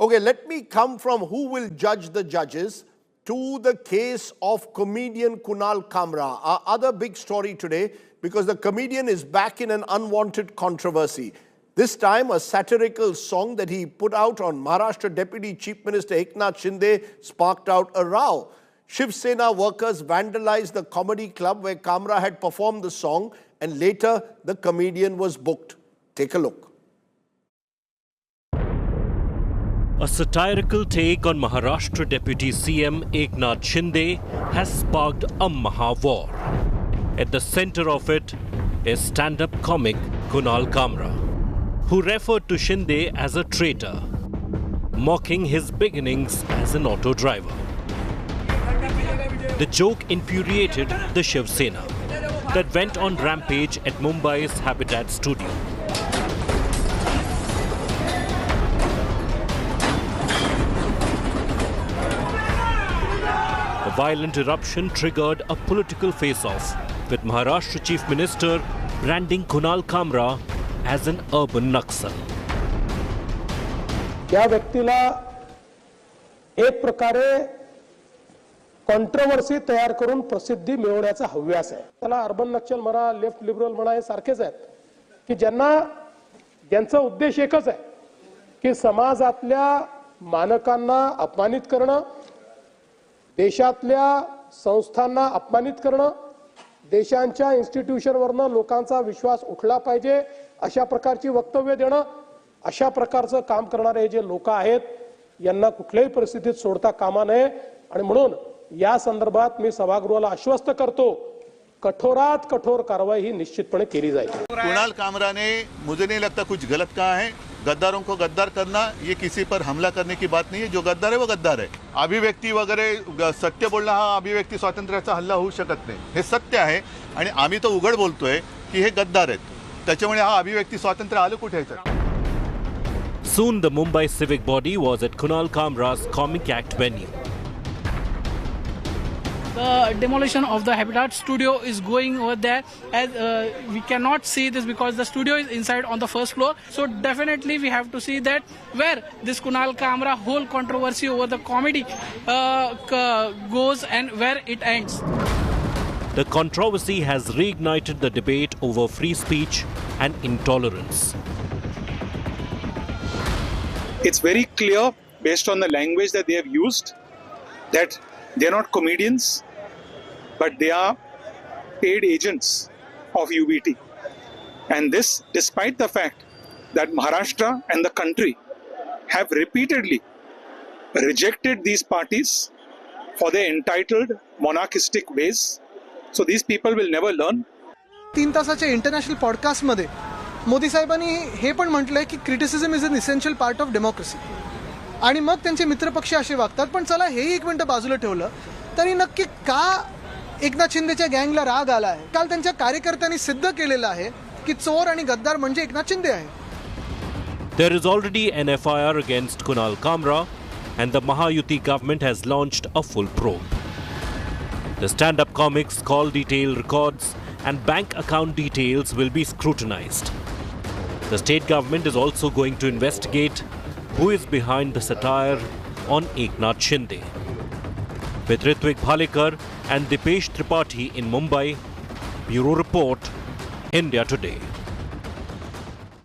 Okay, let me come from who will judge the judges to the case of comedian Kunal Kamra, our other big story today, because the comedian is back in an unwanted controversy. This time, a satirical song that he put out on Maharashtra Deputy Chief Minister Eknath Shinde sparked out a row. Shiv Sena workers vandalized the comedy club where Kamra had performed the song, and later the comedian was booked. Take a look. A satirical take on Maharashtra Deputy CM Eknath Shinde has sparked a Maha-war. At the center of it is stand-up comic Kunal Kamra, who referred to Shinde as a traitor, mocking his beginnings as an auto driver. The joke infuriated the Shiv Sena that went on rampage at Mumbai's Habitat studio. A violent eruption triggered a political face-off, with Maharashtra Chief Minister branding Kunal Kamra as an urban Naxal. या व्यक्तीला एक प्रकारे controversy तयार करून प्रसिद्धी मिळवण्याचा हव्यास आहे. त्याला अर्बन नक्सल म्हणा, लेफ्ट लिबरल म्हणा, हे सारखेच आहेत की ज्यांचा उद्देश एकच आहे की समाजातल्या मानकांना अपमानित करणं, देशातल्या संस्थांना अपमानित करणं, देशांच्या इन्स्टिट्यूशनवरनं लोकांचा विश्वास उठला पाहिजे अशा प्रकारची वक्तव्य देणं, अशा प्रकारचं काम करणारे जे लोक आहेत यांना कुठल्याही परिस्थितीत सोडता कामा नये. आणि म्हणून या संदर्भात मी सभागृहाला आश्वस्त करतो, कठोरात कठोर कारवाई ही निश्चितपणे केली जाईल. कुणाल कामरा ने मुझे नहीं लगता कुछ गलत कहा है. गद्दारों को गद्दार करना ये किसी पर हमला करने की बात नहीं है. जो गद्दार है वो गद्दार है. अभिव्यक्ती वगैरे सत्य बोलणं हा अभिव्यक्ती स्वातंत्र्याचा हल्ला होऊ शकत नाही. हे सत्य आहे आणि आम्ही तो उघड बोलतोय की हे गद्दार आहेत. त्याच्यामुळे हा अभिव्यक्ती स्वातंत्र्य आलं कुठे आहे? Soon the Mumbai civic body was at Kunal Kamra's Comic Act venue. The demolition of the Habitat studio is going over there, as we cannot see this because the studio is inside on the first floor. So definitely we have to see that where this Kunal Kamra whole controversy over the comedy goes and where it ends. The controversy has reignited the debate over free speech and intolerance. It's very clear based on the language that they have used that they're not comedians, but they are paid agents of UBT. And this despite the fact that Maharashtra and the country have repeatedly rejected these parties for their entitled monarchistic ways. So these people will never learn. 3 तासाच्या international पॉडकास्टमध्ये मोदी साहेबांनी हे पण म्हटलंय की criticism is an essential part of democracy. आणि मग त्यांचे मित्रपक्ष असे वागतात. पण चला हेही एक मिनिट बाजूला ठेवलं तरी नक्की का एकनाथ शिंदेच्या गँगला राग आला आहे? काल त्यांच्या कार्यकर्त्यांनी सिद्ध केलेलं आहे की चोर आणि गद्दार म्हणजे एकनाथ शिंदे आहे. There is already an FIR against Kunal Kamra, and the Mahayuti government has launched a full probe. The stand-up comics, call detail records and bank account details will be scrutinized. The state government is also going to investigate who is behind the satire on Eknath Shinde. With Ritwik Bhalekar and Dipesh Tripathi in Mumbai, Bureau Report, India Today.